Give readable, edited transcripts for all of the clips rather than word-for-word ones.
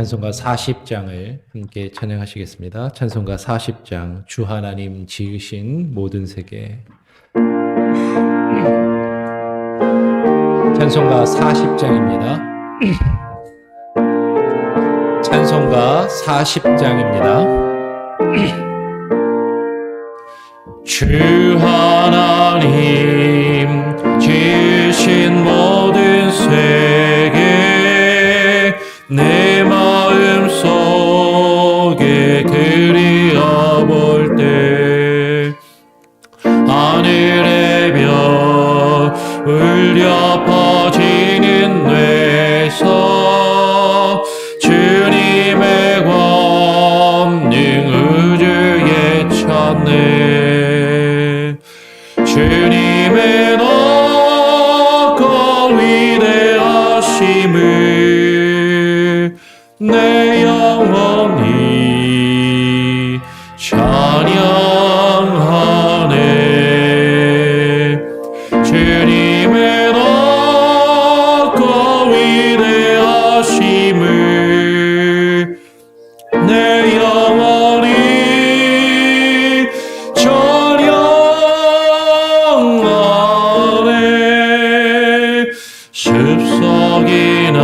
찬송가 40장을 함께 찬양하시겠습니다. 찬송가 40장, 주 하나님 지으신 모든 세계. 찬송가 40장입니다. 찬송가 40장입니다. 주 하나님 지으신 모든 세계 내 마음 속에 그리어볼 때 하늘의 별 울려 퍼지는 뇌서 주님의 권능 우주에 쳤네. 주님의 높고 위대하심을 내 영혼이 찬양하네. 주님의 높고 위대하심을 내 영혼이 찬양하네. 습속이나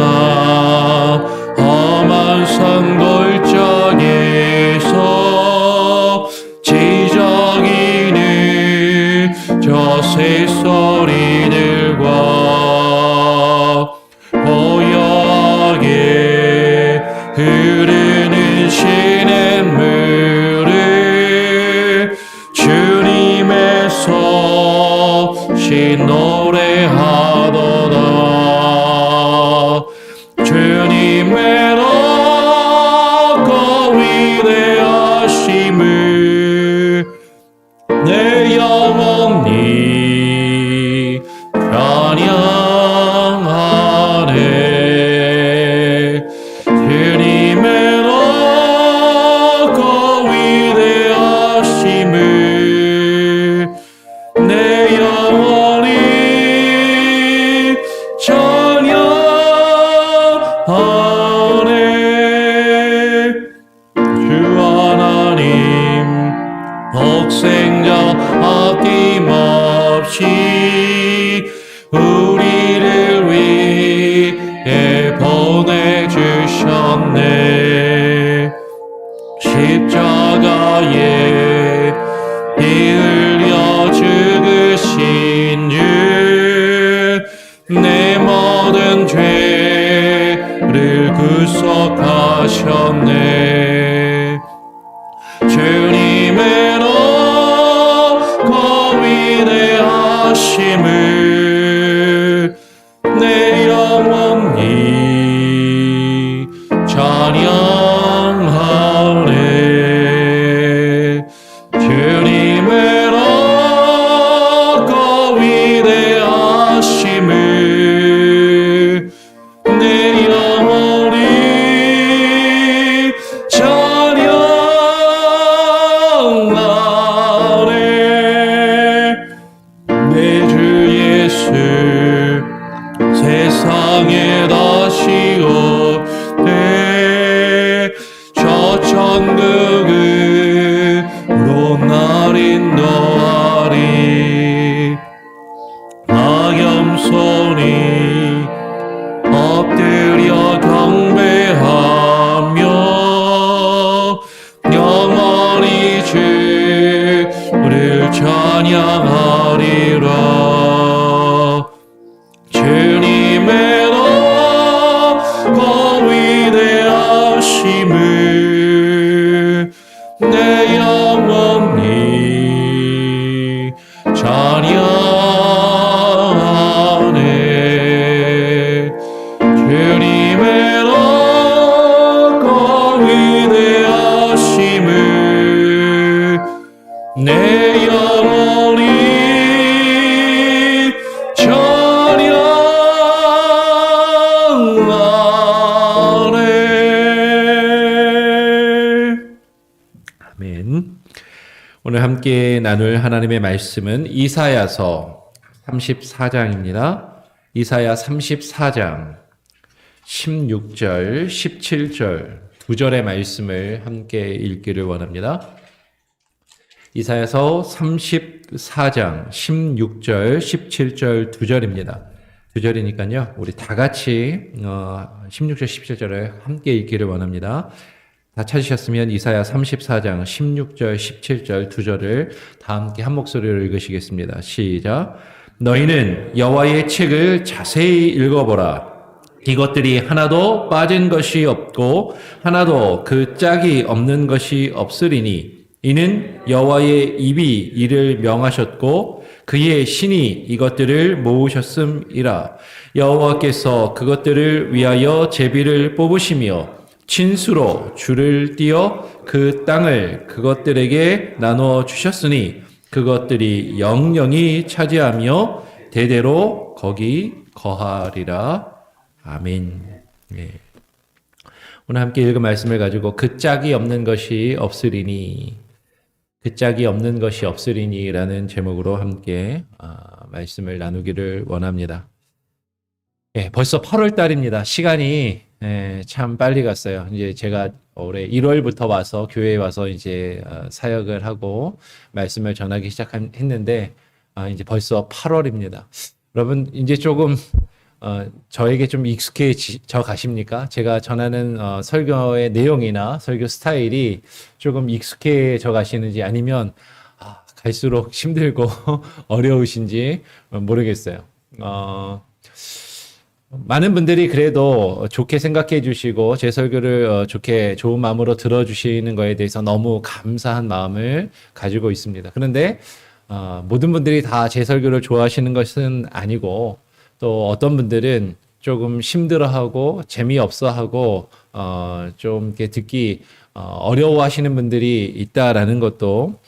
험한 산골짜기에서 지저귀는 저 새소리들과 고요하게 흐르는 시냇물을 주님의 섭씨 노래하도다. 주님의 높고 위대하심을 내 영혼이 찬양하네. 주님의 높고 위대하심을 내 영혼이 찬양하네. 주 하나님 독생자 아낌없이 우리를 위해 보내주셨네. 십자가에 피 흘려 죽으신 주 내 모든 죄를 구속하셨네. 주님의 높고 위대하심을 내 영혼이 찬양하네. 주님의 높고 위대하심을 내 영혼이 찬양하네. 내 주 예수 세상에 다시 올 때 저 천국으로 날 인도하리. 악염손이 엎드려 경배하며 영원히 주를 찬양하리라. 주님의 높고 위대하심을 내 영혼이 찬양하네. 주님의 높고 위대하심을 내 영혼이 찬양하네. 아멘. 오늘 함께 나눌 하나님의 말씀은 이사야서 34장입니다. 이사야 34장 16절, 17절 두 절의 말씀을 함께 읽기를 원합니다. 이사야서 34장 16절, 17절 두 절입니다. 두 절이니까요. 우리 다 같이 16절, 17절을 함께 읽기를 원합니다. 다 찾으셨으면 이사야 34장 16절, 17절 두 절을 다 함께 한 목소리로 읽으시겠습니다. 시작. 너희는 여호와의 책을 자세히 읽어보라. 이것들이 하나도 빠진 것이 없고 하나도 그 짝이 없는 것이 없으리니 이는 여호와의 입이 이를 명하셨고 그의 신이 이것들을 모으셨음이라. 여호와께서 그것들을 위하여 제비를 뽑으시며 진수로 줄을 띄어 그 땅을 그것들에게 나누어 주셨으니 그것들이 영영이 차지하며 대대로 거기 거하리라. 아멘. 예. 오늘 함께 읽은 말씀을 가지고 그 짝이 없는 것이 없으리니, 그 짝이 없는 것이 없으리니라는 제목으로 함께 말씀을 나누기를 원합니다. 예, 벌써 8월 달입니다. 시간이 참 빨리 갔어요. 이제 제가 올해 1월부터 와서 교회에 와서 이제 사역을 하고 말씀을 전하기 시작했는데 이제 벌써 8월입니다. 여러분 이제 조금 저에게 좀 익숙해져 가십니까? 제가 전하는 설교의 내용이나 설교 스타일이 조금 익숙해져 가시는지 아니면 갈수록 힘들고 어려우신지 모르겠어요. 많은 분들이 그래도 좋게 생각해 주시고 제 설교를 좋은 마음으로 들어주시는 거에 대해서 너무 감사한 마음을 가지고 있습니다. 그런데 모든 분들이 다 제 설교를 좋아하시는 것은 아니고 또 어떤 분들은 조금 힘들어하고 재미없어하고 좀 이렇게 듣기 어려워하시는 분들이 있다라는 것도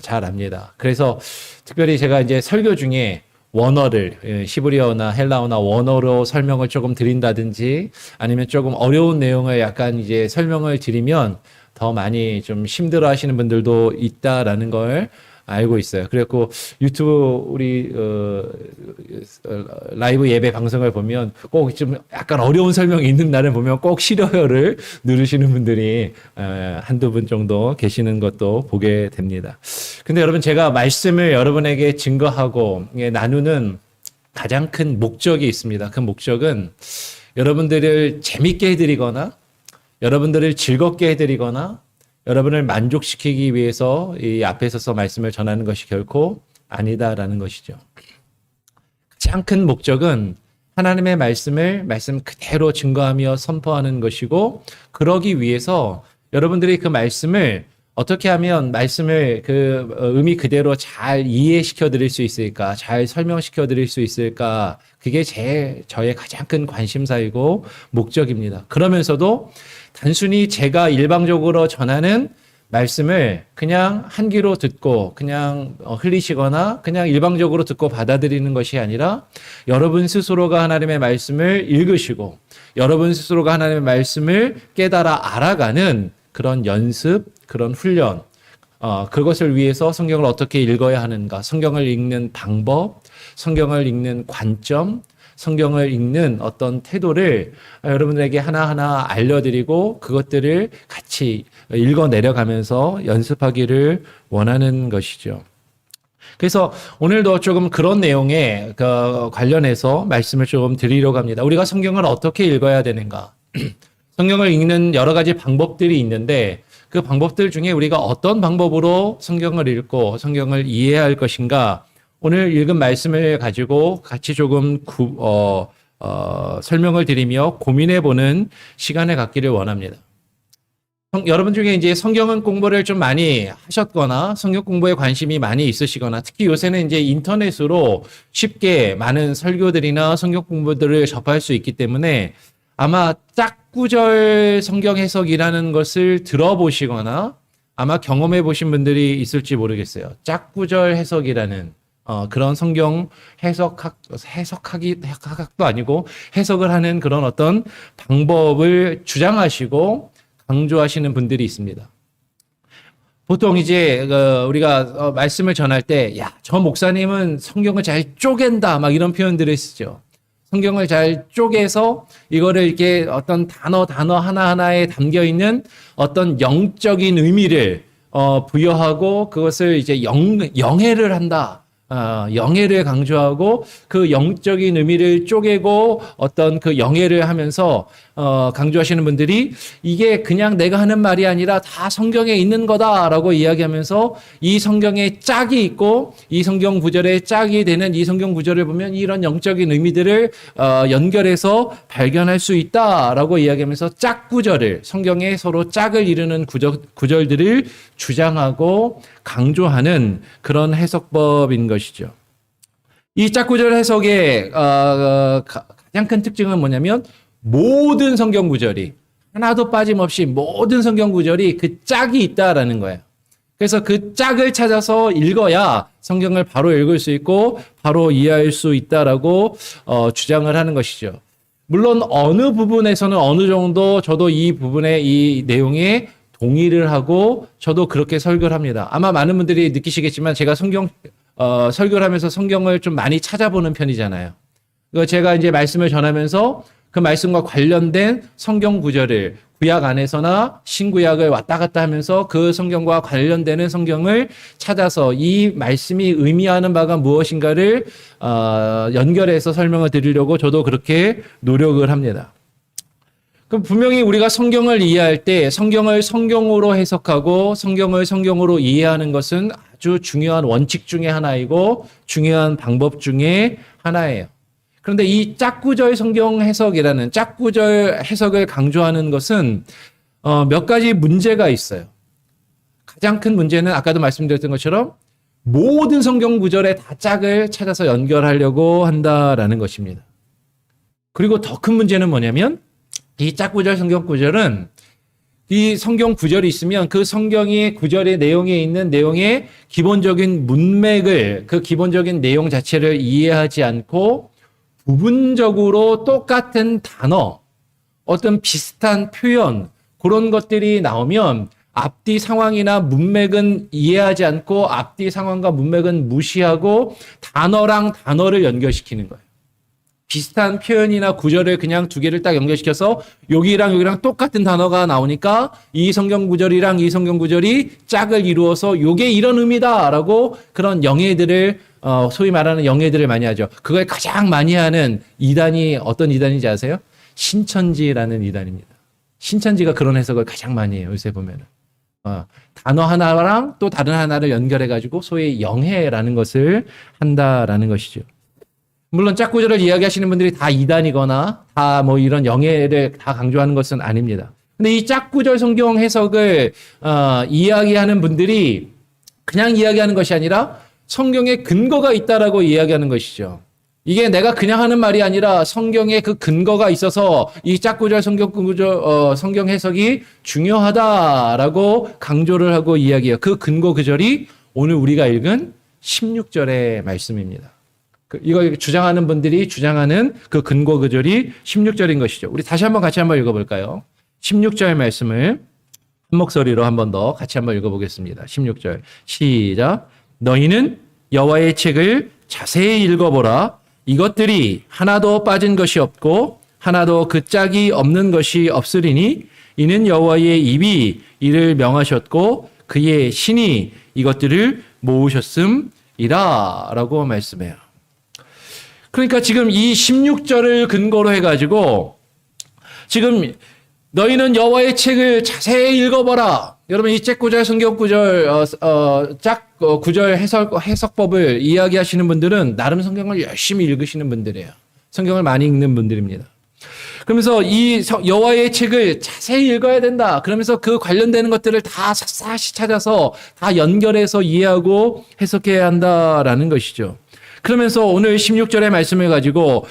잘 압니다. 그래서 특별히 제가 이제 설교 중에 원어를 히브리어나 헬라어나 원어로 설명을 조금 드린다든지 아니면 조금 어려운 내용을 약간 이제 설명을 드리면 더 많이 좀 힘들어 하시는 분들도 있다라는 걸 알고 있어요. 그래갖고 유튜브 우리 라이브 예배 방송을 보면 꼭 좀 약간 어려운 설명이 있는 날을 보면 꼭 싫어요를 누르시는 분들이 한두 분 정도 계시는 것도 보게 됩니다. 근데 여러분 제가 말씀을 여러분에게 증거하고 나누는 가장 큰 목적이 있습니다. 그 목적은 여러분들을 재밌게 해드리거나 여러분들을 즐겁게 해드리거나 여러분을 만족시키기 위해서 이 앞에 서서 말씀을 전하는 것이 결코 아니다라는 것이죠. 가장 큰 목적은 하나님의 말씀 그대로 증거하며 선포하는 것이고 그러기 위해서 여러분들이 그 말씀을 어떻게 하면 말씀을 그 의미 그대로 잘 이해시켜 드릴 수 있을까? 잘 설명시켜 드릴 수 있을까? 그게 저의 가장 큰 관심사이고 목적입니다. 그러면서도 단순히 제가 일방적으로 전하는 말씀을 그냥 한 귀로 듣고 그냥 흘리시거나 그냥 일방적으로 듣고 받아들이는 것이 아니라 여러분 스스로가 하나님의 말씀을 읽으시고 여러분 스스로가 하나님의 말씀을 깨달아 알아가는 그런 연습, 그런 훈련, 그것을 위해서 성경을 어떻게 읽어야 하는가, 성경을 읽는 방법, 성경을 읽는 관점, 성경을 읽는 어떤 태도를 여러분들에게 하나하나 알려드리고 그것들을 같이 읽어 내려가면서 연습하기를 원하는 것이죠. 그래서 오늘도 조금 그런 내용에 관련해서 말씀을 조금 드리려고 합니다. 우리가 성경을 어떻게 읽어야 되는가? 성경을 읽는 여러 가지 방법들이 있는데 그 방법들 중에 우리가 어떤 방법으로 성경을 읽고 성경을 이해할 것인가? 오늘 읽은 말씀을 가지고 같이 조금 설명을 드리며 고민해 보는 시간을 갖기를 원합니다. 여러분 중에 이제 성경 공부를 좀 많이 하셨거나 성경 공부에 관심이 많이 있으시거나 특히 요새는 이제 인터넷으로 쉽게 많은 설교들이나 성경 공부들을 접할 수 있기 때문에 아마 짝구절 성경 해석이라는 것을 들어보시거나 아마 경험해 보신 분들이 있을지 모르겠어요. 짝구절 해석이라는 그런 성경 해석학도 아니고 해석을 하는 그런 어떤 방법을 주장하시고 강조하시는 분들이 있습니다. 보통 이제 우리가 말씀을 전할 때, 야, 저 목사님은 성경을 잘 쪼갠다, 막 이런 표현들을 쓰죠. 성경을 잘 쪼개서 이거를 이렇게 어떤 단어 하나하나에 담겨 있는 어떤 영적인 의미를 부여하고 그것을 이제 영해를 한다. 영해를 강조하고 그 영적인 의미를 쪼개고 어떤 그 영해를 하면서 강조하시는 분들이 이게 그냥 내가 하는 말이 아니라 다 성경에 있는 거다라고 이야기하면서 이 성경에 짝이 있고 이 성경 구절에 짝이 되는 이 성경 구절을 보면 이런 영적인 의미들을 연결해서 발견할 수 있다라고 이야기하면서 짝 구절을 성경에 서로 짝을 이루는 구절들을 주장하고 강조하는 그런 해석법인 것이죠. 이 짝구절 해석의 가장 큰 특징은 뭐냐면 모든 성경 구절이 하나도 빠짐없이 모든 성경 구절이 그 짝이 있다라는 거예요. 그래서 그 짝을 찾아서 읽어야 성경을 바로 읽을 수 있고 바로 이해할 수 있다라고 주장을 하는 것이죠. 물론 어느 부분에서는 어느 정도 저도 이 부분의 이 내용에 동의를 하고 저도 그렇게 설교를 합니다. 아마 많은 분들이 느끼시겠지만 제가 설교를 하면서 성경을 좀 많이 찾아보는 편이잖아요. 제가 이제 말씀을 전하면서 그 말씀과 관련된 성경 구절을 구약 안에서나 신구약을 왔다 갔다 하면서 그 성경과 관련되는 성경을 찾아서 이 말씀이 의미하는 바가 무엇인가를 연결해서 설명을 드리려고 저도 그렇게 노력을 합니다. 그럼 분명히 우리가 성경을 이해할 때 성경을 성경으로 해석하고 성경을 성경으로 이해하는 것은 아주 중요한 원칙 중에 하나이고 중요한 방법 중에 하나예요. 그런데 이 짝구절 성경 해석이라는 짝구절 해석을 강조하는 것은 몇 가지 문제가 있어요. 가장 큰 문제는 아까도 말씀드렸던 것처럼 모든 성경 구절에 다 짝을 찾아서 연결하려고 한다라는 것입니다. 그리고 더 큰 문제는 뭐냐면 이 짝구절 성경 구절은 이 성경 구절이 있으면 그 성경의 구절의 내용에 있는 내용의 기본적인 문맥을 그 기본적인 내용 자체를 이해하지 않고 부분적으로 똑같은 단어, 어떤 비슷한 표현 그런 것들이 나오면 앞뒤 상황이나 문맥은 이해하지 않고 앞뒤 상황과 문맥은 무시하고 단어랑 단어를 연결시키는 거예요. 비슷한 표현이나 구절을 그냥 두 개를 딱 연결시켜서 여기랑 여기랑 똑같은 단어가 나오니까 이 성경 구절이랑 이 성경 구절이 짝을 이루어서 요게 이런 의미다라고 그런 영예들을 소위 말하는 영예들을 많이 하죠. 그걸 가장 많이 하는 이단이 어떤 이단인지 아세요? 신천지라는 이단입니다. 신천지가 그런 해석을 가장 많이 해요. 요새 보면은 단어 하나랑 또 다른 하나를 연결해가지고 소위 영예라는 것을 한다라는 것이죠. 물론 짝구절을 이야기하시는 분들이 다 이단이거나 다 뭐 이런 영예를 다 강조하는 것은 아닙니다. 근데 이 짝구절 성경 해석을 이야기하는 분들이 그냥 이야기하는 것이 아니라 성경에 근거가 있다라고 이야기하는 것이죠. 이게 내가 그냥 하는 말이 아니라 성경에 그 근거가 있어서 이 짝구절 성경 해석이 중요하다라고 강조를 하고 이야기해요. 그 근거 구절이 오늘 우리가 읽은 16절의 말씀입니다. 이걸 주장하는 분들이 주장하는 그 근거 구절이 16절인 것이죠. 우리 다시 한번 같이 한번 읽어볼까요? 16절 말씀을 한 목소리로 한 번 더 같이 한번 읽어보겠습니다. 16절 시작. 너희는 여호와의 책을 자세히 읽어보라. 이것들이 하나도 빠진 것이 없고 하나도 그 짝이 없는 것이 없으리니 이는 여호와의 입이 이를 명하셨고 그의 신이 이것들을 모으셨음이라 라고 말씀해요. 그러니까 지금 이 16절을 근거로 해가지고 지금 너희는 여호와의 책을 자세히 읽어보라. 여러분 이 짝구절 성경 구절 구절 해석법을 이야기하시는 분들은 나름 성경을 열심히 읽으시는 분들이에요. 성경을 많이 읽는 분들입니다. 그러면서 이 여호와의 책을 자세히 읽어야 된다. 그러면서 그 관련되는 것들을 다 샅샅이 찾아서 다 연결해서 이해하고 해석해야 한다라는 것이죠. 그러면서 오늘 16절의 말씀을 가지고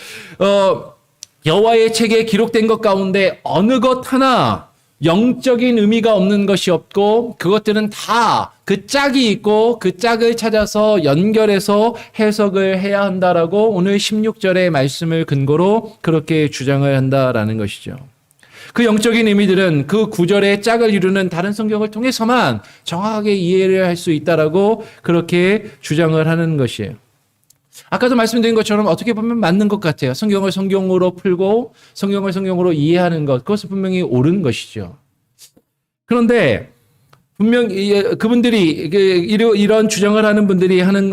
여호와의 책에 기록된 것 가운데 어느 것 하나 영적인 의미가 없는 것이 없고 그것들은 다 그 짝이 있고 그 짝을 찾아서 연결해서 해석을 해야 한다라고 오늘 16절의 말씀을 근거로 그렇게 주장을 한다라는 것이죠. 그 영적인 의미들은 그 구절의 짝을 이루는 다른 성경을 통해서만 정확하게 이해를 할 수 있다라고 그렇게 주장을 하는 것이에요. 아까도 말씀드린 것처럼 어떻게 보면 맞는 것 같아요. 성경을 성경으로 풀고 성경을 성경으로 이해하는 것, 그것은 분명히 옳은 것이죠. 그런데 분명히 그분들이 이런 주장을 하는 분들이 하는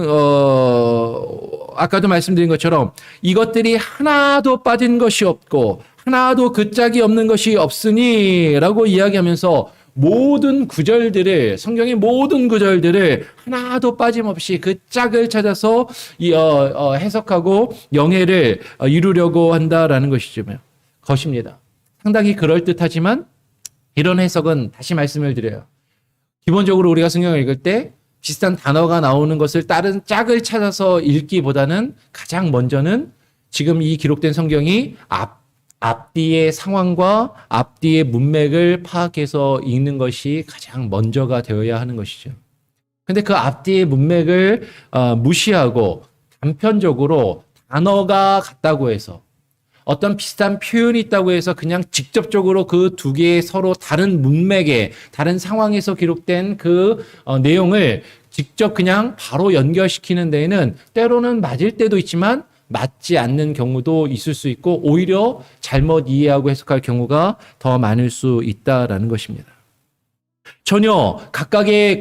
아까도 말씀드린 것처럼 이것들이 하나도 빠진 것이 없고 하나도 그 짝이 없는 것이 없으니라고 이야기하면서 모든 구절들을 성경의 모든 구절들을 하나도 빠짐없이 그 짝을 찾아서 해석하고 영해를 이루려고 한다라는 것입니다. 상당히 그럴듯하지만 이런 해석은 다시 말씀을 드려요. 기본적으로 우리가 성경을 읽을 때 비슷한 단어가 나오는 것을 다른 짝을 찾아서 읽기보다는 가장 먼저는 지금 이 기록된 성경이 앞뒤의 상황과 앞뒤의 문맥을 파악해서 읽는 것이 가장 먼저가 되어야 하는 것이죠. 근데 그 앞뒤의 문맥을 무시하고 단편적으로 단어가 같다고 해서 어떤 비슷한 표현이 있다고 해서 그냥 직접적으로 그 두 개의 서로 다른 문맥에 다른 상황에서 기록된 그 내용을 직접 그냥 바로 연결시키는 데에는 때로는 맞을 때도 있지만 맞지 않는 경우도 있을 수 있고 오히려 잘못 이해하고 해석할 경우가 더 많을 수 있다라는 것입니다. 전혀 각각의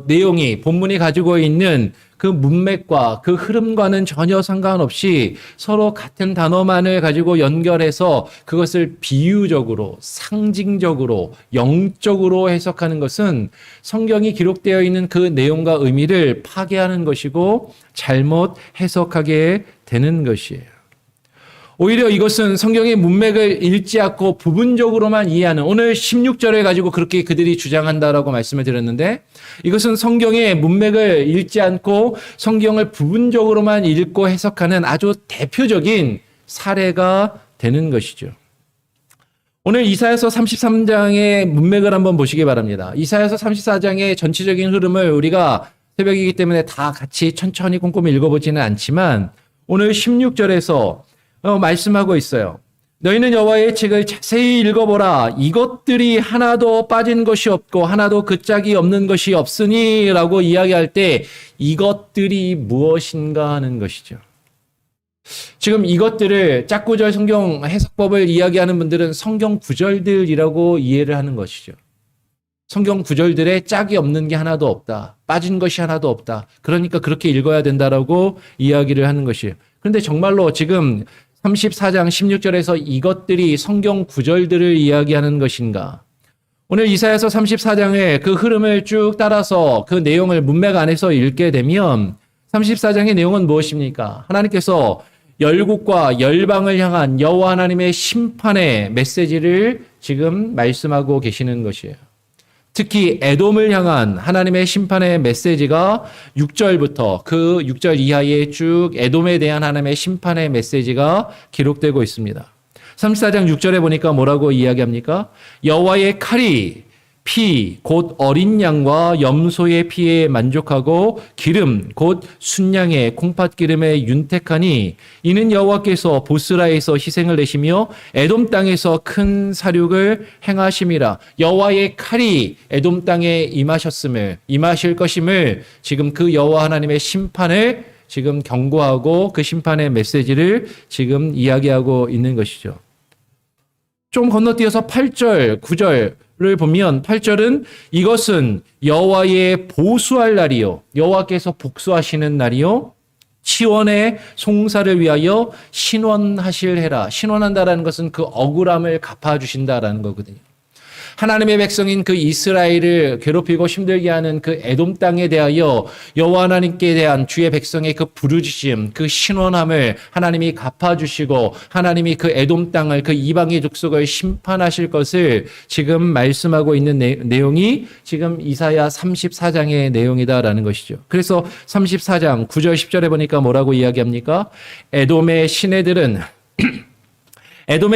내용이 본문이 가지고 있는 그 문맥과 그 흐름과는 전혀 상관없이 서로 같은 단어만을 가지고 연결해서 그것을 비유적으로, 상징적으로, 영적으로 해석하는 것은 성경이 기록되어 있는 그 내용과 의미를 파괴하는 것이고 잘못 해석하게 되는 것이에요. 오히려 이것은 성경의 문맥을 읽지 않고 부분적으로만 이해하는, 오늘 16절을 가지고 그렇게 그들이 주장한다라고 말씀을 드렸는데, 이것은 성경의 문맥을 읽지 않고 성경을 부분적으로만 읽고 해석하는 아주 대표적인 사례가 되는 것이죠. 오늘 이사야서 33장의 문맥을 한번 보시기 바랍니다. 이사야서 34장의 전체적인 흐름을 우리가 새벽이기 때문에 다 같이 천천히 꼼꼼히 읽어보지는 않지만 오늘 16절에서 말씀하고 있어요. 너희는 여호와의 책을 자세히 읽어보라. 이것들이 하나도 빠진 것이 없고 하나도 그 짝이 없는 것이 없으니 라고 이야기할 때 이것들이 무엇인가 하는 것이죠. 지금 이것들을 짝구절 성경 해석법을 이야기하는 분들은 성경 구절들이라고 이해를 하는 것이죠. 성경 구절들에 짝이 없는 게 하나도 없다. 빠진 것이 하나도 없다. 그러니까 그렇게 읽어야 된다라고 이야기를 하는 것이에요. 그런데 정말로 지금 34장 16절에서 이것들이 성경 구절들을 이야기하는 것인가? 오늘 이사야서 34장의 그 흐름을 쭉 따라서 그 내용을 문맥 안에서 읽게 되면 34장의 내용은 무엇입니까? 하나님께서 열국과 열방을 향한 여호와 하나님의 심판의 메시지를 지금 말씀하고 계시는 것이에요. 특히 에돔을 향한 하나님의 심판의 메시지가 6절부터 그 6절 이하에 쭉 에돔에 대한 하나님의 심판의 메시지가 기록되고 있습니다. 34장 6절에 보니까 뭐라고 이야기합니까? 여호와의 칼이 피, 곧 어린 양과 염소의 피에 만족하고 기름, 곧 순양의 콩팥기름에 윤택하니 이는 여호와께서 보스라에서 희생을 내시며 에돔 땅에서 큰 사륙을 행하심이라. 여호와의 칼이 에돔 땅에 임하실 것임을 지금 그 여호와 하나님의 심판을 지금 경고하고 그 심판의 메시지를 지금 이야기하고 있는 것이죠. 좀 건너뛰어서 8절, 9절을 보면 8절은 이것은 여호와의 보수할 날이요. 여호와께서 복수하시는 날이요. 시온의 송사를 위하여 신원하실 해라. 신원한다라는 것은 그 억울함을 갚아주신다라는 거거든요. 하나님의 백성인 그 이스라엘을 괴롭히고 힘들게 하는 그 에돔 땅에 대하여 여호와 하나님께 대한 주의 백성의 그 부르짖음, 그 신원함을 하나님이 갚아주시고 하나님이 그 에돔 땅을, 그 이방의 족속을 심판하실 것을 지금 말씀하고 있는 내용이 지금 이사야 34장의 내용이다라는 것이죠. 그래서 34장 9절 10절에 보니까 뭐라고 이야기합니까? 에돔의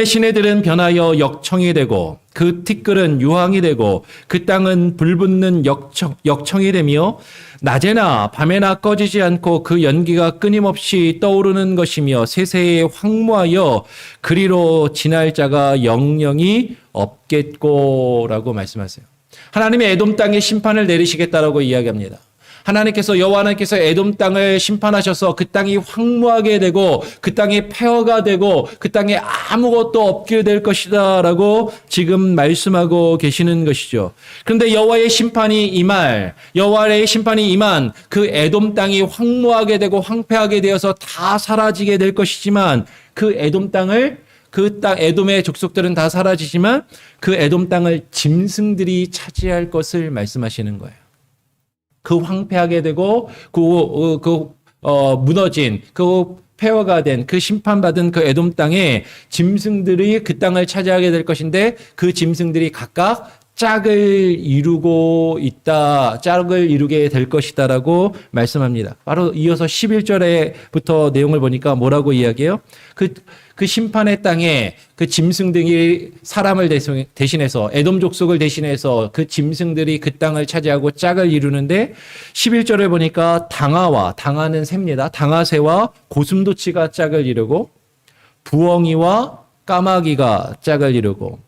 시내들은 변하여 역청이 되고 그 티끌은 유황이 되고 그 땅은 불붙는 역청이 되며 낮에나 밤에나 꺼지지 않고 그 연기가 끊임없이 떠오르는 것이며 세세에 황무하여 그리로 지날 자가 영영이 없겠고라고 말씀하세요. 하나님의 에돔 땅에 심판을 내리시겠다라고 이야기합니다. 하나님께서 여호와 하나님께서 에돔 땅을 심판하셔서 그 땅이 황무하게 되고 그 땅이 폐허가 되고 그 땅에 아무것도 없게 될 것이다라고 지금 말씀하고 계시는 것이죠. 그런데 여호와의 심판이 임한 그 에돔 땅이 황무하게 되고 황폐하게 되어서 다 사라지게 될 것이지만 그 에돔 땅을 에돔의 족속들은 다 사라지지만 그 에돔 땅을 짐승들이 차지할 것을 말씀하시는 거예요. 그 황폐하게 되고 무너진 폐허가 된 그 심판받은 그 에돔 땅에 짐승들이 그 땅을 차지하게 될 것인데 그 짐승들이 각각 짝을 이루게 될 것이다라고 말씀합니다. 바로 이어서 11절에부터 내용을 보니까 뭐라고 이야기해요? 그 심판의 땅에 그 짐승들이 사람을 대신해서 에돔 족속을 대신해서 그 짐승들이 그 땅을 차지하고 짝을 이루는데 11절을 보니까 당아는 새입니다. 당아새와 고슴도치가 짝을 이루고 부엉이와 까마귀가 짝을 이루고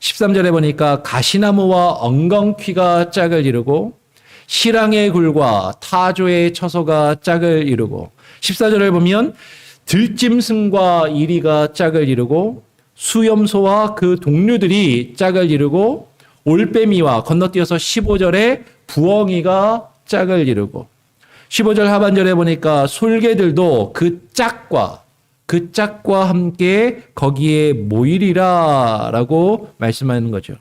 13절에 보니까 가시나무와 엉겅퀴가 짝을 이루고 시랑의 굴과 타조의 처소가 짝을 이루고 14절을 보면 들짐승과 이리가 짝을 이루고 수염소와 그 동류들이 짝을 이루고 올빼미와 건너뛰어서 15절에 부엉이가 짝을 이루고 15절 하반절에 보니까 솔개들도 그 짝과 함께 거기에 모이리라라고 말씀하는 거죠.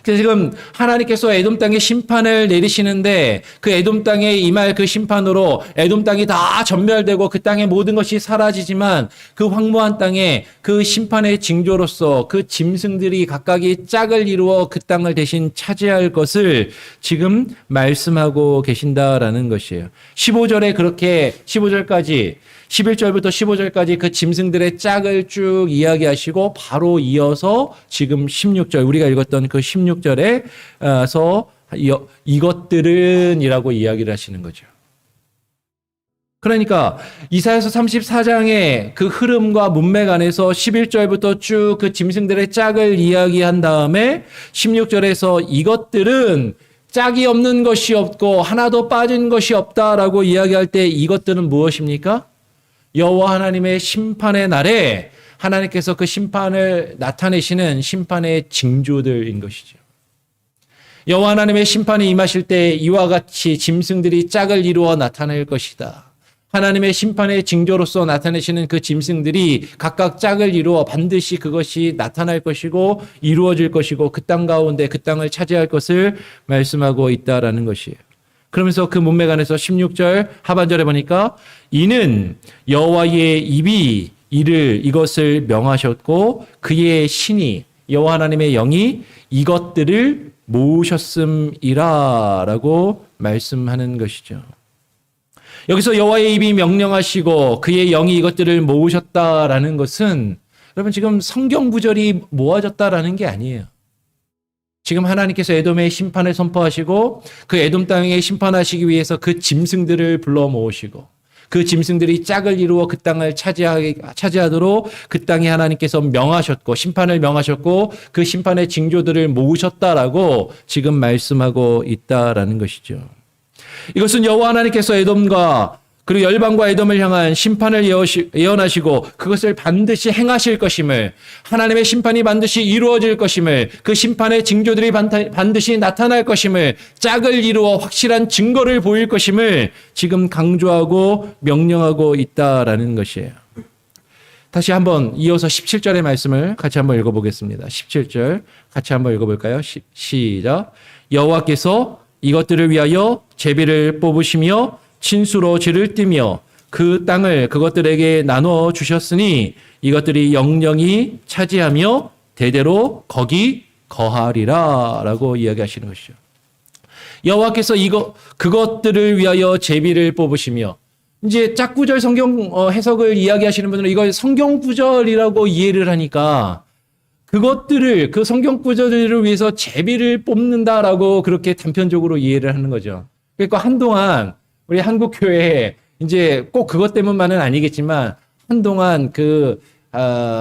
그래서 지금 하나님께서 에돔 땅에 심판을 내리시는데 그 에돔 땅에 임할 그 심판으로 에돔 땅이 다 전멸되고 그 땅의 모든 것이 사라지지만 그 황무한 땅에 그 심판의 징조로서 그 짐승들이 각각이 짝을 이루어 그 땅을 대신 차지할 것을 지금 말씀하고 계신다라는 것이에요. 15절까지 11절부터 15절까지 그 짐승들의 짝을 쭉 이야기하시고 바로 이어서 지금 16절 우리가 읽었던 그 16절에서 이것들은이라고 이야기를 하시는 거죠. 그러니까 이사야서 34장의 그 흐름과 문맥 안에서 11절부터 쭉 그 짐승들의 짝을 이야기한 다음에 16절에서 이것들은 짝이 없는 것이 없고 하나도 빠진 것이 없다라고 이야기할 때 이것들은 무엇입니까? 여호와 하나님의 심판의 날에 하나님께서 그 심판을 나타내시는 심판의 징조들인 것이죠. 여호와 하나님의 심판이 임하실 때 이와 같이 짐승들이 짝을 이루어 나타낼 것이다. 하나님의 심판의 징조로서 나타내시는 그 짐승들이 각각 짝을 이루어 반드시 그것이 나타날 것이고 이루어질 것이고 그 땅 가운데 그 땅을 차지할 것을 말씀하고 있다라는 것이에요. 그러면서 그 문맥 안에서 16절 하반절에 보니까 이는 여호와의 입이 이것을 명하셨고 그의 신이 여호와 하나님의 영이 이것들을 모으셨음이라라고 말씀하는 것이죠. 여기서 여호와의 입이 명령하시고 그의 영이 이것들을 모으셨다라는 것은 여러분 지금 성경 구절이 모아졌다라는 게 아니에요. 지금 하나님께서 에돔의 심판을 선포하시고 그 에돔 땅에 심판하시기 위해서 그 짐승들을 불러 모으시고 그 짐승들이 짝을 이루어 그 땅을 차지하도록 그 땅에 하나님께서 명하셨고 심판을 명하셨고 그 심판의 징조들을 모으셨다라고 지금 말씀하고 있다라는 것이죠. 이것은 여호와 하나님께서 에돔과 그리고 열방과 에돔을 향한 심판을 예언하시고 그것을 반드시 행하실 것임을 하나님의 심판이 반드시 이루어질 것임을 그 심판의 징조들이 반드시 나타날 것임을 짝을 이루어 확실한 증거를 보일 것임을 지금 강조하고 명령하고 있다라는 것이에요. 다시 한번 이어서 17절의 말씀을 같이 한번 읽어보겠습니다. 17절 같이 한번 읽어볼까요? 시작. 여호와께서 이것들을 위하여 제비를 뽑으시며 친수로 질을 띠며 그 땅을 그것들에게 나누어 주셨으니 이것들이 영영이 차지하며 대대로 거기 거하리라 라고 이야기하시는 것이죠. 여호와께서 그것들을 위하여 제비를 뽑으시며 이제 짝구절 성경 해석을 이야기하시는 분들은 이걸 성경 구절이라고 이해를 하니까 그것들을 그 성경 구절을 위해서 제비를 뽑는다라고 그렇게 단편적으로 이해를 하는 거죠. 그러니까 한동안 우리 한국교회에 이제 꼭 그것 때문만은 아니겠지만 한동안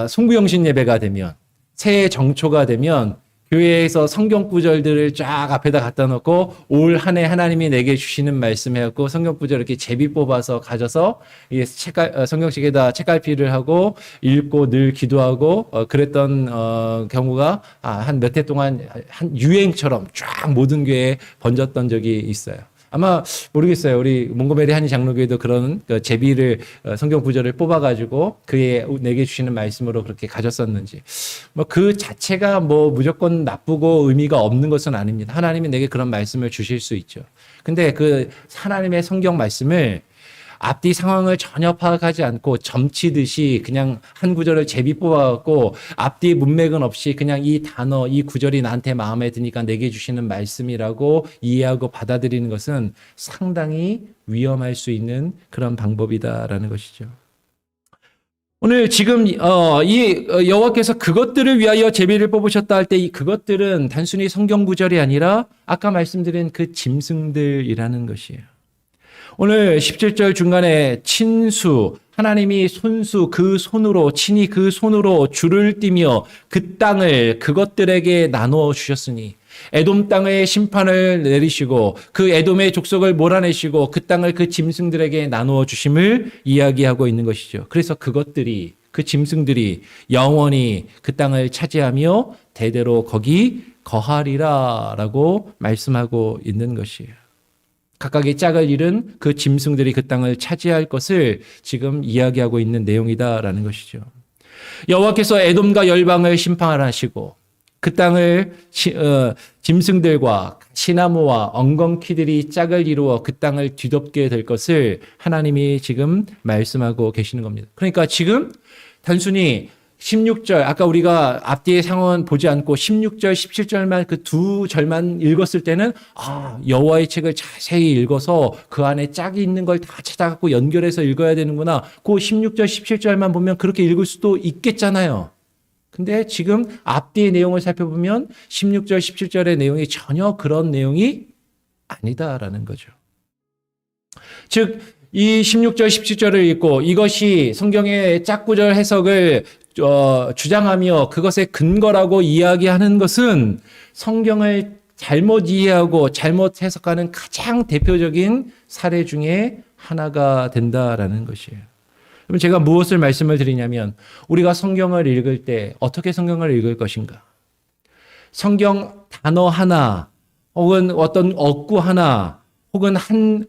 송구영신 예배가 되면 새해 정초가 되면 교회에서 성경 구절들을 쫙 앞에다 갖다 놓고 올 한 해 하나님이 내게 주시는 말씀 해갖고 성경 구절 이렇게 제비 뽑아서 가져서 이 성경책에다 책갈피를 하고 읽고 늘 기도하고 그랬던 경우가 한 몇 해 동안 한 유행처럼 쫙 모든 교회에 번졌던 적이 있어요. 아마 모르겠어요. 우리 몽고메리 한인 장로교회도 그런 제비를 성경 구절을 뽑아가지고 그의 내게 주시는 말씀으로 그렇게 가졌었는지. 뭐 그 자체가 뭐 무조건 나쁘고 의미가 없는 것은 아닙니다. 하나님이 내게 그런 말씀을 주실 수 있죠. 근데 그 하나님의 성경 말씀을 앞뒤 상황을 전혀 파악하지 않고 점치듯이 그냥 한 구절을 제비 뽑아갖고 앞뒤 문맥은 없이 그냥 이 단어, 이 구절이 나한테 마음에 드니까 내게 주시는 말씀이라고 이해하고 받아들이는 것은 상당히 위험할 수 있는 그런 방법이다라는 것이죠. 오늘 지금 이 여호와께서 그것들을 위하여 제비를 뽑으셨다 할 때 이 그것들은 단순히 성경 구절이 아니라 아까 말씀드린 그 짐승들이라는 것이에요. 오늘 17절 중간에 친수, 하나님이 손수 그 손으로 친히 그 손으로 줄을 띠며 그 땅을 그것들에게 나누어 주셨으니 에돔 땅의 심판을 내리시고 그 에돔의 족속을 몰아내시고 그 땅을 그 짐승들에게 나누어 주심을 이야기하고 있는 것이죠. 그래서 그것들이 그 짐승들이 영원히 그 땅을 차지하며 대대로 거기 거하리라라고 말씀하고 있는 것이에요. 각각의 짝을 잃은 그 짐승들이 그 땅을 차지할 것을 지금 이야기하고 있는 내용이다라는 것이죠. 여호와께서 에돔과 열방을 심판하시고 그 땅을 짐승들과 시나무와 엉겅퀴들이 짝을 이루어 그 땅을 뒤덮게 될 것을 하나님이 지금 말씀하고 계시는 겁니다. 그러니까 지금 단순히 16절, 아까 우리가 앞뒤의 상황은 보지 않고 16절, 17절만 그 두 절만 읽었을 때는 여호와의 책을 자세히 읽어서 그 안에 짝이 있는 걸 다 찾아갖고 연결해서 읽어야 되는구나. 그 16절, 17절만 보면 그렇게 읽을 수도 있겠잖아요. 근데 지금 앞뒤의 내용을 살펴보면 16절, 17절의 내용이 전혀 그런 내용이 아니다라는 거죠. 즉, 이 16절, 17절을 읽고 이것이 성경의 짝구절 해석을 주장하며 그것의 근거라고 이야기하는 것은 성경을 잘못 이해하고 잘못 해석하는 가장 대표적인 사례 중에 하나가 된다라는 것이에요. 그럼 제가 무엇을 말씀을 드리냐면 우리가 성경을 읽을 때 어떻게 성경을 읽을 것인가? 성경 단어 하나 혹은 어떤 어구 하나 혹은 한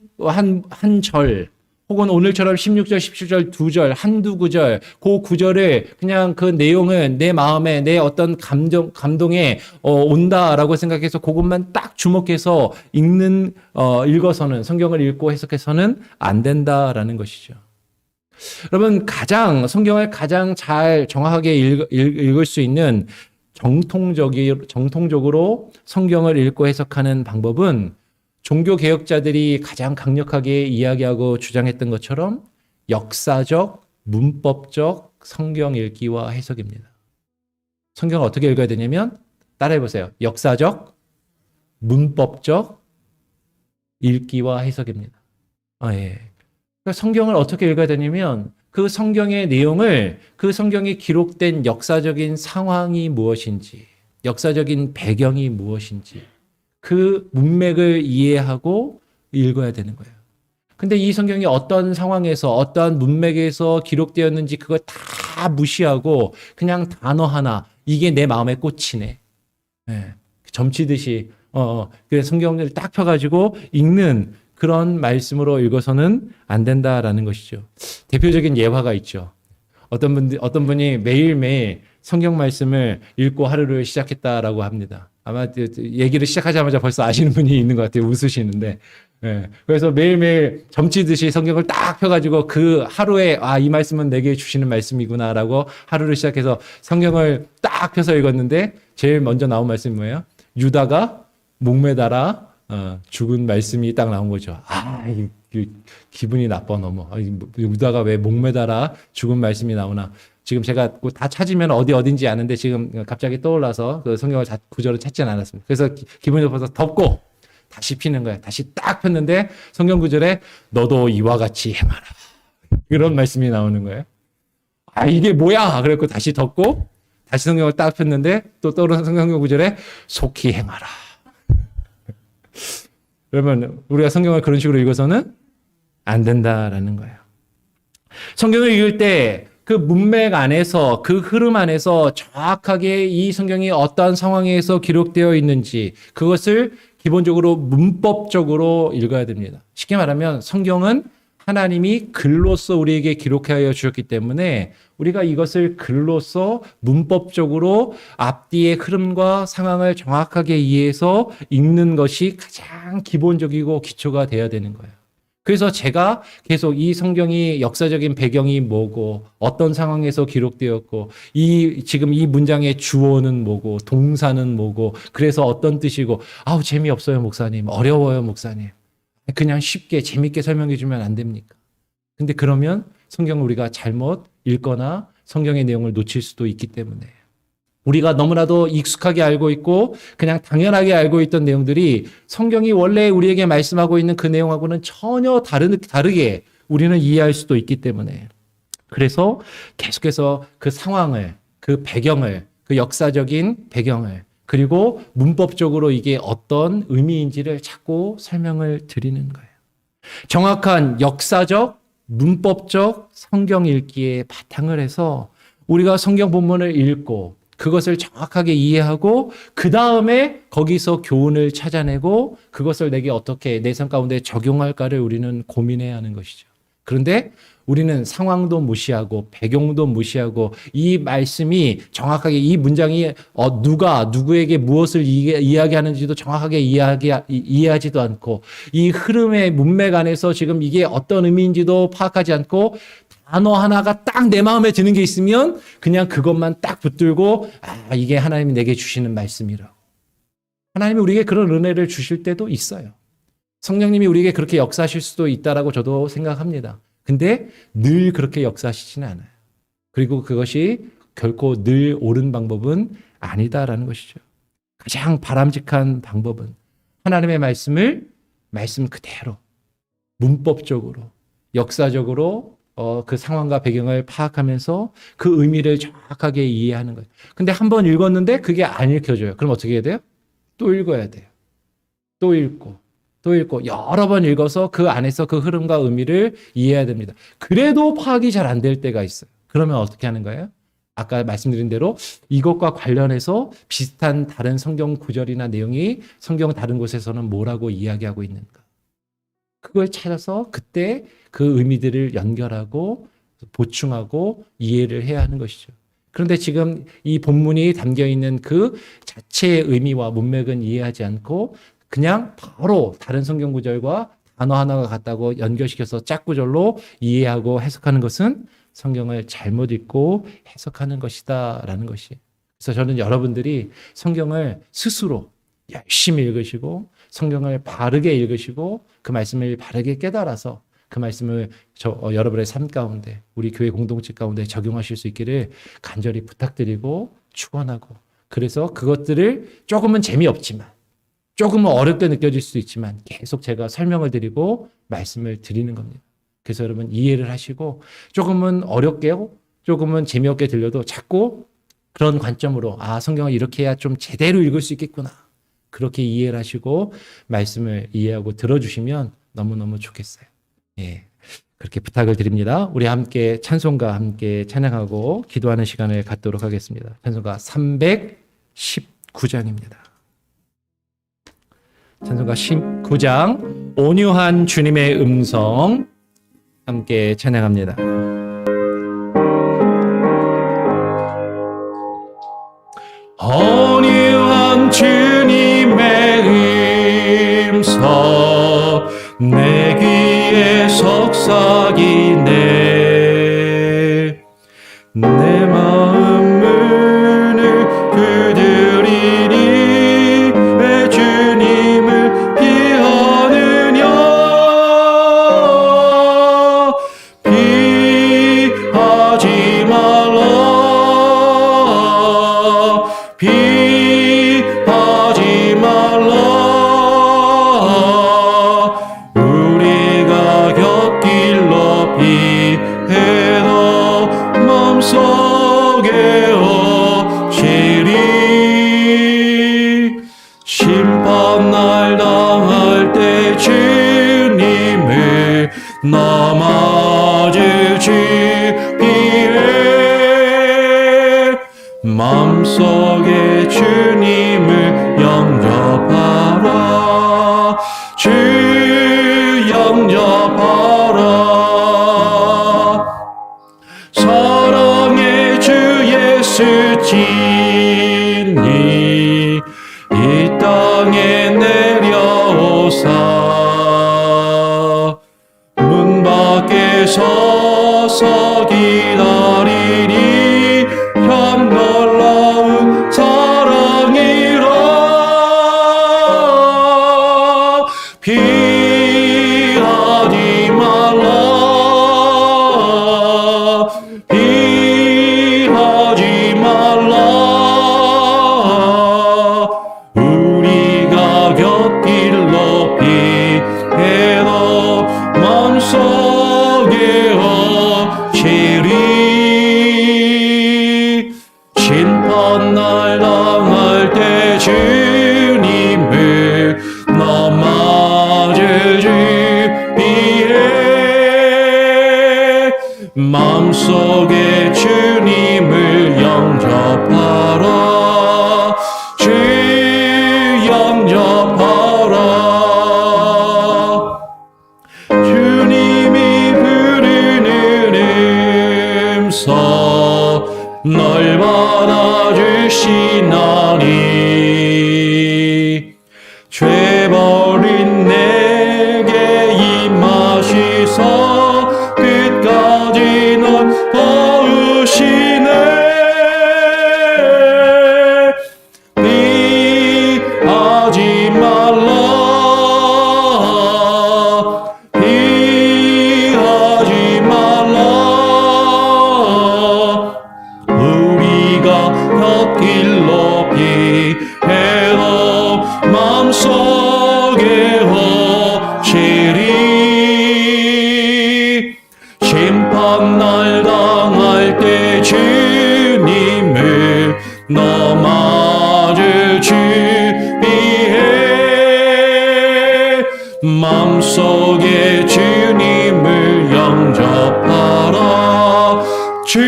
절 혹은 오늘처럼 16절, 17절, 2절, 한두 구절, 그 구절을 그냥 그 내용은 내 마음에 내 어떤 감동에 온다라고 생각해서 그것만 딱 주목해서 읽어서는 성경을 읽고 해석해서는 안 된다라는 것이죠. 여러분, 성경을 가장 잘 정확하게 읽을 수 있는 정통적으로 성경을 읽고 해석하는 방법은 종교개혁자들이 가장 강력하게 이야기하고 주장했던 것처럼 역사적, 문법적 성경 읽기와 해석입니다. 성경을 어떻게 읽어야 되냐면 따라해보세요. 역사적, 문법적 읽기와 해석입니다. 예. 그러니까 성경을 어떻게 읽어야 되냐면 그 성경의 내용을 그 성경에 기록된 역사적인 상황이 무엇인지, 역사적인 배경이 무엇인지 그 문맥을 이해하고 읽어야 되는 거예요. 근데 이 성경이 어떤 상황에서 어떠한 문맥에서 기록되었는지 그걸 다 무시하고 그냥 단어 하나 이게 내 마음에 꽂히네. 네. 점치듯이 그래서 성경을 딱 펴가지고 읽는 그런 말씀으로 읽어서는 안 된다라는 것이죠. 대표적인 예화가 있죠. 어떤 분이 매일매일 성경 말씀을 읽고 하루를 시작했다라고 합니다. 아마 얘기를 시작하자마자 벌써 아시는 분이 있는 것 같아요. 웃으시는데. 예. 그래서 매일매일 점치듯이 성경을 딱 펴가지고 그 하루에 이 말씀은 내게 주시는 말씀이구나라고 하루를 시작해서 성경을 딱 펴서 읽었는데 제일 먼저 나온 말씀이 뭐예요? 유다가 목매달아 죽은 말씀이 딱 나온 거죠. 기분이 나빠 너무. 유다가 왜 목매달아 죽은 말씀이 나오나. 지금 제가 다 찾으면 어딘지 아는데 지금 갑자기 떠올라서 그 성경을 구절을 찾지는 않았습니다. 그래서 기분이 나빠서 덮고 다시 피는 거예요. 다시 딱 폈는데 성경 구절에 너도 이와 같이 해마라. 이런 말씀이 나오는 거예요. 이게 뭐야? 그래갖고 다시 덮고 다시 성경을 딱 폈는데 또 떠오르는 성경 구절에 속히 행하라. 그러면 우리가 성경을 그런 식으로 읽어서는 안 된다라는 거예요. 성경을 읽을 때 그 문맥 안에서 그 흐름 안에서 정확하게 이 성경이 어떠한 상황에서 기록되어 있는지 그것을 기본적으로 문법적으로 읽어야 됩니다. 쉽게 말하면 성경은 하나님이 글로써 우리에게 기록하여 주셨기 때문에 우리가 이것을 글로써 문법적으로 앞뒤의 흐름과 상황을 정확하게 이해해서 읽는 것이 가장 기본적이고 기초가 되어야 되는 거예요. 그래서 제가 계속 이 성경이 역사적인 배경이 뭐고 어떤 상황에서 기록되었고 지금 이 문장의 주어는 뭐고 동사는 뭐고 그래서 어떤 뜻이고 아우 재미없어요 목사님, 어려워요 목사님, 그냥 쉽게 재밌게 설명해 주면 안 됩니까? 근데 그러면 성경을 우리가 잘못 읽거나 성경의 내용을 놓칠 수도 있기 때문에 우리가 너무나도 익숙하게 알고 있고 그냥 당연하게 알고 있던 내용들이 성경이 원래 우리에게 말씀하고 있는 그 내용하고는 전혀 다르게 우리는 이해할 수도 있기 때문에 그래서 계속해서 그 상황을, 그 배경을, 그 역사적인 배경을 그리고 문법적으로 이게 어떤 의미인지를 자꾸 설명을 드리는 거예요. 정확한 역사적, 문법적 성경 읽기에 바탕을 해서 우리가 성경 본문을 읽고 그것을 정확하게 이해하고 그 다음에 거기서 교훈을 찾아내고 그것을 내게 어떻게 내 삶 가운데 적용할까를 우리는 고민해야 하는 것이죠. 그런데 우리는 상황도 무시하고 배경도 무시하고 이 말씀이 정확하게 이 문장이 누가 누구에게 무엇을 이야기하는지도 정확하게 이해하지도 않고 이 흐름의 문맥 안에서 지금 이게 어떤 의미인지도 파악하지 않고 단어 하나가 딱 내 마음에 드는 게 있으면 그냥 그것만 딱 붙들고 이게 하나님이 내게 주시는 말씀이라고. 하나님이 우리에게 그런 은혜를 주실 때도 있어요. 성령님이 우리에게 그렇게 역사하실 수도 있다라고 저도 생각합니다. 근데 늘 그렇게 역사하시지는 않아요. 그리고 그것이 결코 늘 옳은 방법은 아니다라는 것이죠. 가장 바람직한 방법은 하나님의 말씀을 말씀 그대로 문법적으로 역사적으로 그 상황과 배경을 파악하면서 그 의미를 정확하게 이해하는 거예요. 근데 한 번 읽었는데 그게 안 읽혀져요. 그럼 어떻게 해야 돼요? 또 읽어야 돼요. 또 읽고 또 읽고 여러 번 읽어서 그 안에서 그 흐름과 의미를 이해해야 됩니다. 그래도 파악이 잘 안 될 때가 있어요. 그러면 어떻게 하는 거예요? 아까 말씀드린 대로 이것과 관련해서 비슷한 다른 성경 구절이나 내용이 성경 다른 곳에서는 뭐라고 이야기하고 있는가. 그걸 찾아서 그때 그 의미들을 연결하고 보충하고 이해를 해야 하는 것이죠. 그런데 지금 이 본문이 담겨있는 그 자체의 의미와 문맥은 이해하지 않고 그냥 바로 다른 성경 구절과 단어 하나가 같다고 연결시켜서 짝구절로 이해하고 해석하는 것은 성경을 잘못 읽고 해석하는 것이다라는 것이. 그래서 저는 여러분들이 성경을 스스로 열심히 읽으시고 성경을 바르게 읽으시고 그 말씀을 바르게 깨달아서 그 말씀을 여러분의 삶 가운데 우리 교회 공동체 가운데 적용하실 수 있기를 간절히 부탁드리고 축원하고 그래서 그것들을 조금은 재미없지만 조금은 어렵게 느껴질 수도 있지만 계속 제가 설명을 드리고 말씀을 드리는 겁니다. 그래서 여러분 이해를 하시고 조금은 어렵게 조금은 재미없게 들려도 자꾸 그런 관점으로 성경을 이렇게 해야 좀 제대로 읽을 수 있겠구나. 그렇게 이해를 하시고 말씀을 이해하고 들어주시면 너무너무 좋겠어요. 예, 그렇게 부탁을 드립니다. 우리 함께 찬송가 함께 찬양하고 기도하는 시간을 갖도록 하겠습니다. 찬송가 319장입니다. 찬송가 19장 온유한 주님의 음성 함께 찬양합니다. 온유한 주님의 음성 내 귀에 속삭이네 내 마음 문을 두드리니 왜 주님을 피하느냐 피하지 말라 피하지 말라 우리가 곁길로 심판날 당할 때 주님을 나 마주치 피해 마음속에 주님을 영접하라 주 영접하라 사랑의 주 예수 친히 이 땅에 내려오사 문 밖에 서서 기다리니 참 놀라운 사랑이라 피하지 말라 피하지 말라 우리가 곁길로 피해도 마음속에 엎치리 심판날 당할 때 주님을 나 마주치 피해 마음속에 주님을 영접하라 주 영접하라 주님이 부르는 음성 널 받아주시나니 죄 버린 내게 임하시서 끝까지 널 도우시네 피하지 말라 피하지 말라 우리가 곁길로 피해도 마음속에 엎치리 심판날 당할 때 주님을 너 마주치 피해 마음속에 주님을 영접하라 주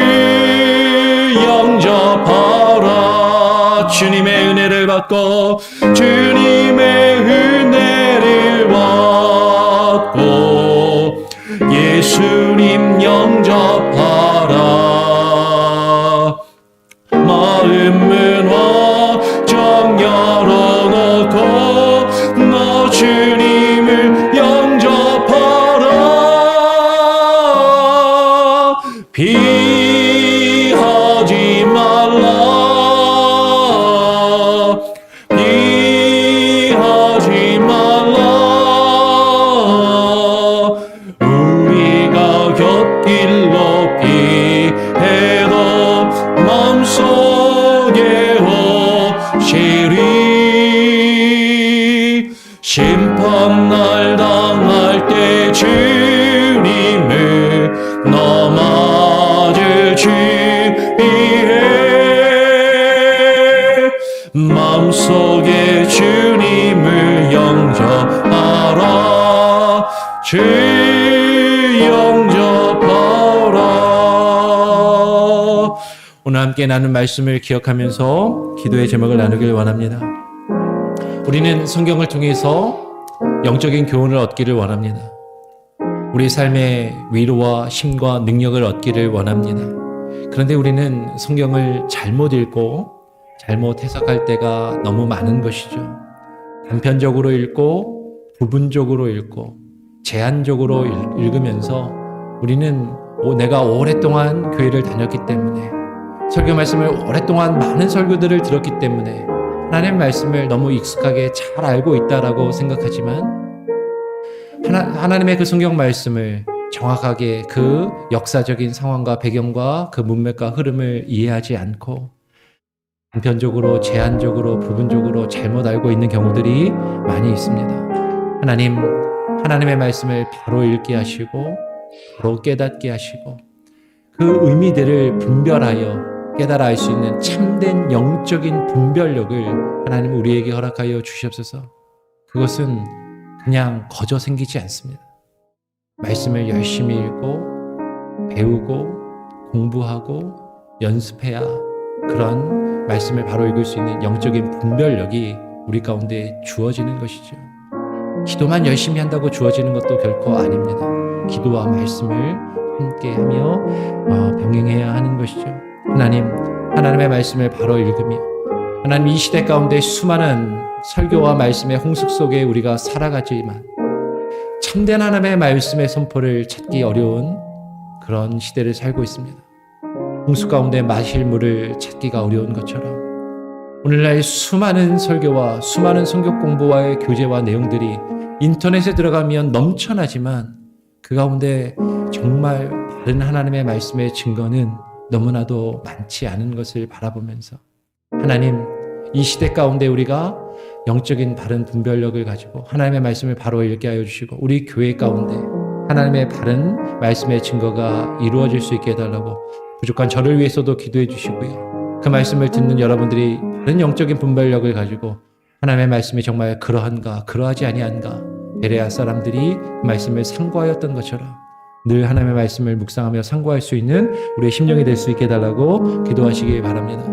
영접하라 주님의 은혜를 받고 주님의 은혜를 받고 예수님 영접하라 마음 문 확정 열어놓고 너 주님을 영접하라 피하지 말라 피하지 말라 우리가 곁길로 피해도 마음속에 엎치리 심판날 당할 때 주님을 너 마주치 피해 마음속에 주님을 영접하라 주 영접하라 오늘 함께 나눈 말씀을 기억하면서 기도의 제목을 나누길 원합니다. 우리는 성경을 통해서 영적인 교훈을 얻기를 원합니다. 우리 삶의 위로와 힘과 능력을 얻기를 원합니다. 그런데 우리는 성경을 잘못 읽고 잘못 해석할 때가 너무 많은 것이죠. 단편적으로 읽고 부분적으로 읽고 제한적으로 읽으면서 우리는 내가 오랫동안 교회를 다녔기 때문에 설교 말씀을 오랫동안 많은 설교들을 들었기 때문에 하나님의 말씀을 너무 익숙하게 잘 알고 있다라고 생각하지만 하나님의 그 성경 말씀을 정확하게 그 역사적인 상황과 배경과 그 문맥과 흐름을 이해하지 않고 단편적으로 제한적으로 부분적으로 잘못 알고 있는 경우들이 많이 있습니다. 하나님의 말씀을 바로 읽게 하시고 바로 깨닫게 하시고 그 의미들을 분별하여 깨달아 알 수 있는 참된 영적인 분별력을 하나님 우리에게 허락하여 주시옵소서. 그것은 그냥 거저 생기지 않습니다. 말씀을 열심히 읽고 배우고 공부하고 연습해야 그런 말씀을 바로 읽을 수 있는 영적인 분별력이 우리 가운데 주어지는 것이죠. 기도만 열심히 한다고 주어지는 것도 결코 아닙니다. 기도와 말씀을 함께하며 병행해야 하는 것이죠. 하나님의 말씀을 바로 읽으며 하나님 이 시대 가운데 수많은 설교와 말씀의 홍수 속에 우리가 살아가지만 참된 하나님의 말씀의 선포를 찾기 어려운 그런 시대를 살고 있습니다. 홍수 가운데 마실 물을 찾기가 어려운 것처럼 오늘날 수많은 설교와 수많은 성경 공부와의 교재와 내용들이 인터넷에 들어가면 넘쳐나지만 그 가운데 정말 바른 하나님의 말씀의 증거는 너무나도 많지 않은 것을 바라보면서 하나님 이 시대 가운데 우리가 영적인 바른 분별력을 가지고 하나님의 말씀을 바로 읽게 하여 주시고 우리 교회 가운데 하나님의 바른 말씀의 증거가 이루어질 수 있게 해달라고 부족한 저를 위해서도 기도해 주시고요. 그 말씀을 듣는 여러분들이 바른 영적인 분별력을 가지고 하나님의 말씀이 정말 그러한가 그러하지 아니한가 베레아 사람들이 그 말씀을 상고하였던 것처럼 늘 하나님의 말씀을 묵상하며 상고할 수 있는 우리의 심령이 될 수 있게 해달라고 기도하시기 바랍니다.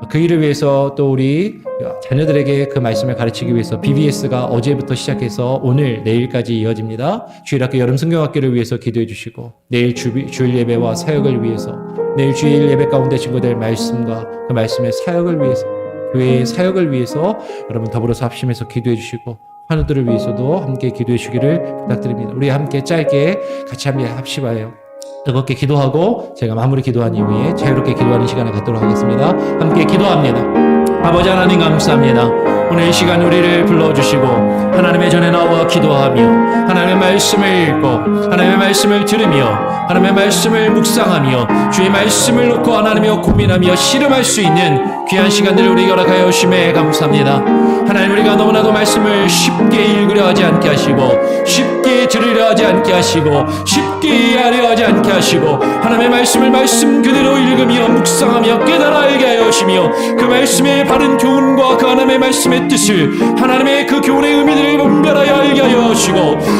그 일을 위해서 또 우리 자녀들에게 그 말씀을 가르치기 위해서 BBS가 어제부터 시작해서 오늘 내일까지 이어집니다. 주일학교 여름 성경학교를 위해서 기도해 주시고 내일 주일 예배와 사역을 위해서 내일 주일 예배 가운데 증거될 말씀과 그 말씀의 사역을 위해서 교회의 사역을 위해서 여러분 더불어서 합심해서 기도해 주시고 환우들을 위해서도 함께 기도해 주기를 부탁드립니다. 우리 함께 짧게 같이 함께 합심하여 뜨겁게 기도하고 제가 마무리 기도한 이후에 자유롭게 기도하는 시간을 갖도록 하겠습니다. 함께 기도합니다. 아버지 하나님 감사합니다. 오늘 이 시간 우리를 불러주시고 하나님의 전에 나와 기도하며 하나님의 말씀을 읽고 하나님의 말씀을 들으며 하나님의 말씀을 묵상하며 주의 말씀을 놓고 하나님의 고민하며 씨름할 수 있는 귀한 시간들을 우리에게 허락하여 주심에 감사합니다. 하나님 우리가 너무나도 말씀을 쉽게 읽으려 하지 않게 하시고 쉽게 들으려 하지 않게 하시고 쉽게 이해하려 하지 않게 하시고 하나님의 말씀을 말씀 그대로 읽으며 묵상하며 깨달아 알게 하여 주시며 그 말씀의 바른 교훈과 그 하나님의 말씀의 뜻을 하나님의 그 교훈의 의미들을 분별하여 알게 하여 주시고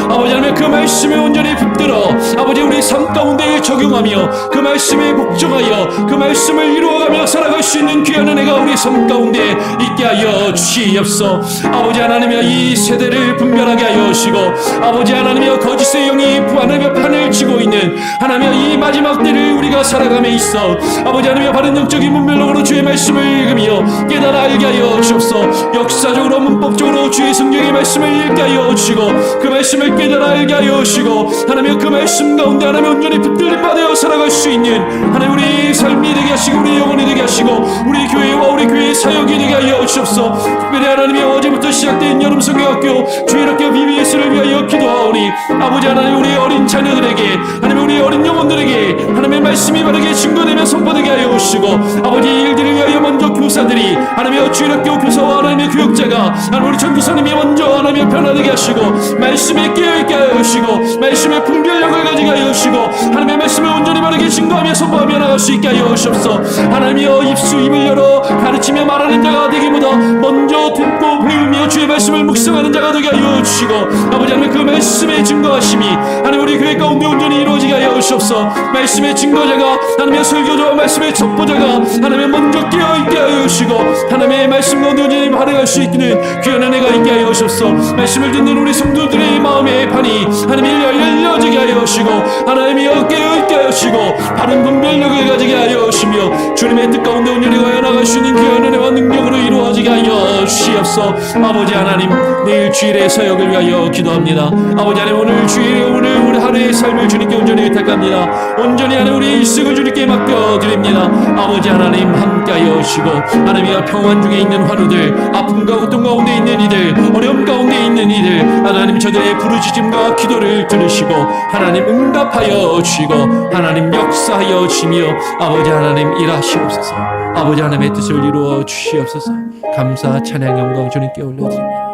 아버지 하나님 그 말씀을 온전히 붙들어 아버지 우리 삶 가운데 적용하며 그 말씀에 복종하여 그 말씀을 이루어가며 살아갈 수 있는 귀한 은혜가 우리 삶 가운데 있게 하여 주시옵소서. 아버지 하나님이여 이 세대를 분별하게 하여 주시고 아버지 하나님이여 거짓의 영이 하나님의 판을 치고 있는 하나님이여 이 마지막 때를 우리가 살아감에 있어 아버지 하나님이여 바른 영적인 분별력으로 주의 말씀을 읽으며 깨달아 알게 하여 주옵소서. 역사적으로 문법적으로 주의 성경의 말씀을 읽게 하여 주시고 그 말씀을 깨달아 알게 하여 주시고 하나님이여 그 말씀 가운데 하나님 온전히 붙들림 받아 살아갈 수 있는 하나님 우리 삶이 되게 하시고 우리 영혼이 되게 하시고 우리 교회와 우리 교회의 사역이 되게 하여 주옵소서. 특별히 하나님이 어제부터 시작된 여름 성경학교 주일학교 BBS를 위하여 기도하오니 아버지 하나님 우리 어린 자녀들에게 하나님 우리 어린 영혼들에게 하나님의 말씀이 바르게 증거되며 선포되게 하여 주시고 아버지 이 일들을 위하여 먼저 교사들이 하나님의 주일학교 교사와 하나님의 교육자가 하나님 우리 전도사님이 먼저 하나님의 변화되게 하시고 말씀에 깨어있게 하여 주시고 말씀의 분별력을 가지게 하여 주시고 하나님의 말씀을 온전히 바르게 증거하며 선포하며 나갈 수 있게 하여 주옵소서. 하나님이여 입을 열어 가르치며 말하는 자가 되기보다 먼저 듣고 배우며 주의 말씀을 묵상하는 자가 되게 하여 주시고 아버지 하나님 그 말씀의 증거하심이 하나님 우리 교회 가운데 온전히 이루어지게 하여 주옵소서. 말씀의 증거자가 하나님의 설교자와 말씀의 첩보자가 하나님의 먼저 깨어있게 하여 주시고 하나님의 말씀 가운데 온전히 발행할 수 있는 귀한 은혜가 있게 하여 주옵소서. 말씀을 듣는 우리 성도들의 마음의 판이 하나님이 열려지게 하여 주시고 하나님이여 깨어있게 하여 주시고 바른 분별력을 가지게 하여 주시며 주님의 뜻 가운데 온전히 가여 나갈 수 있는 귀한 은혜와 능력으로 이루어지게 하여 주시옵소서. 아버지 하나님 내일 주일의 사역을 위하여 기도합니다. 아버지 하나님 오늘 주일 오늘 우리 하루의 삶을 주님께 온전히 의탁합니다. 온전히 하나님 우리 일생을 주님께 맡겨드립니다. 아버지 하나님 함께하여 주시고 하나님이여 평안 중에 있는 환우들 아픔과 고통 가운데 있는 이들 어려움 가운데 있는 이들 하나님 저들의 부르짖음과 기도를 들으시고 하나님 응답하여 주시고 하나님 역사하여 주시며 아버지 하나님 일하시옵소서. 아버지 하나님의 뜻을 이루어 주시옵소서. 감사 찬양 영광 주님께 올려드립니다.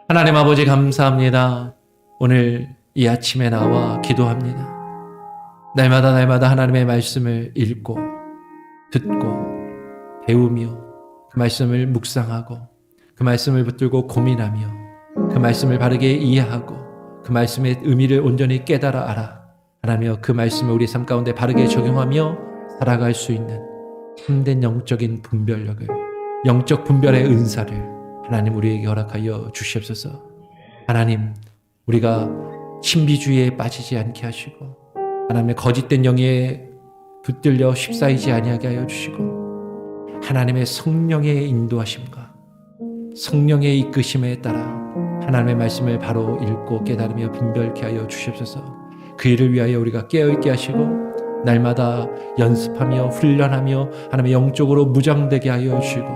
하나님 아버지 감사합니다. 오늘 이 아침에 나와 기도합니다. 날마다 하나님의 말씀을 읽고 듣고 배우며 그 말씀을 묵상하고 그 말씀을 붙들고 고민하며 그 말씀을 바르게 이해하고 그 말씀의 의미를 온전히 깨달아 알아 하나며 그 말씀을 우리 삶 가운데 바르게 적용하며 살아갈 수 있는 참된 영적인 분별력을, 영적 분별의 은사를 하나님 우리에게 허락하여 주시옵소서. 하나님, 우리가 신비주의에 빠지지 않게 하시고 하나님의 거짓된 영에 붙들려 쉽사이지 아니하게 하여 주시고 하나님의 성령의 인도하심과 성령의 이끄심에 따라 하나님의 말씀을 바로 읽고 깨달으며 분별케 하여 주시옵소서. 그 일을 위하여 우리가 깨어있게 하시고 날마다 연습하며 훈련하며 하나님의 영적으로 무장되게 하여 주시고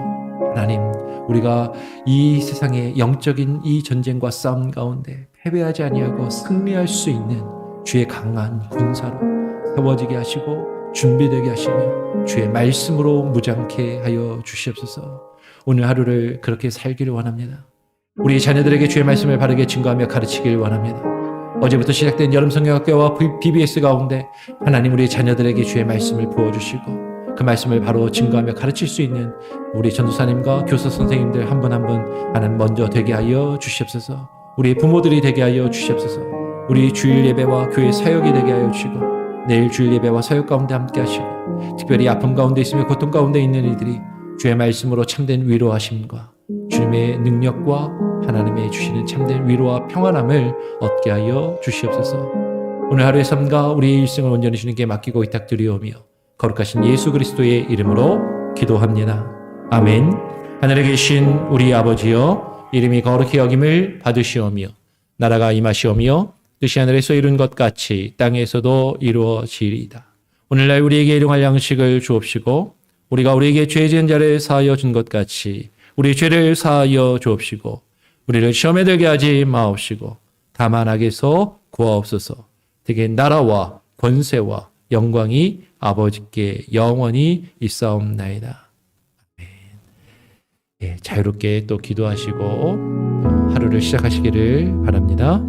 하나님, 우리가 이 세상의 영적인 이 전쟁과 싸움 가운데 패배하지 아니하고 승리할 수 있는 주의 강한 군사로 세워지게 하시고 준비되게 하시며 주의 말씀으로 무장케 하여 주시옵소서. 오늘 하루를 그렇게 살기를 원합니다. 우리 자녀들에게 주의 말씀을 바르게 증거하며 가르치길 원합니다. 어제부터 시작된 여름 성경학교와 BBS 가운데 하나님 우리 자녀들에게 주의 말씀을 부어주시고 그 말씀을 바로 증거하며 가르칠 수 있는 우리 전도사님과 교사 선생님들 한 분 한 분 하나님 먼저 되게 하여 주시옵소서. 우리 부모들이 되게 하여 주시옵소서. 우리 주일 예배와 교회 사역이 되게 하여 주시고 내일 주일 예배와 사역 가운데 함께 하시고 특별히 아픔 가운데 있으며 고통 가운데 있는 이들이 주의 말씀으로 참된 위로하심과 주님의 능력과 하나님의 주시는 참된 위로와 평안함을 얻게 하여 주시옵소서. 오늘 하루의 삶과 우리의 일생을 온전히 주님께 맡기고 위탁드리오며 거룩하신 예수 그리스도의 이름으로 기도합니다. 아멘. 하늘에 계신 우리 아버지여, 이름이 거룩히 여김을 받으시오며 나라가 임하시오며 뜻이 하늘에서 이룬 것 같이 땅에서도 이루어지리이다. 오늘날 우리에게 일용할 양식을 주옵시고 우리가 우리에게 죄 지은 자를 사하여 준 것 같이 우리 죄를 사하여 주옵시고 우리를 시험에 들게 하지 마옵시고 다만 악에서 구하옵소서. 되게 나라와 권세와 영광이 아버지께 영원히 있사옵나이다. 아멘. 예, 자유롭게 또 기도하시고 하루를 시작하시기를 바랍니다.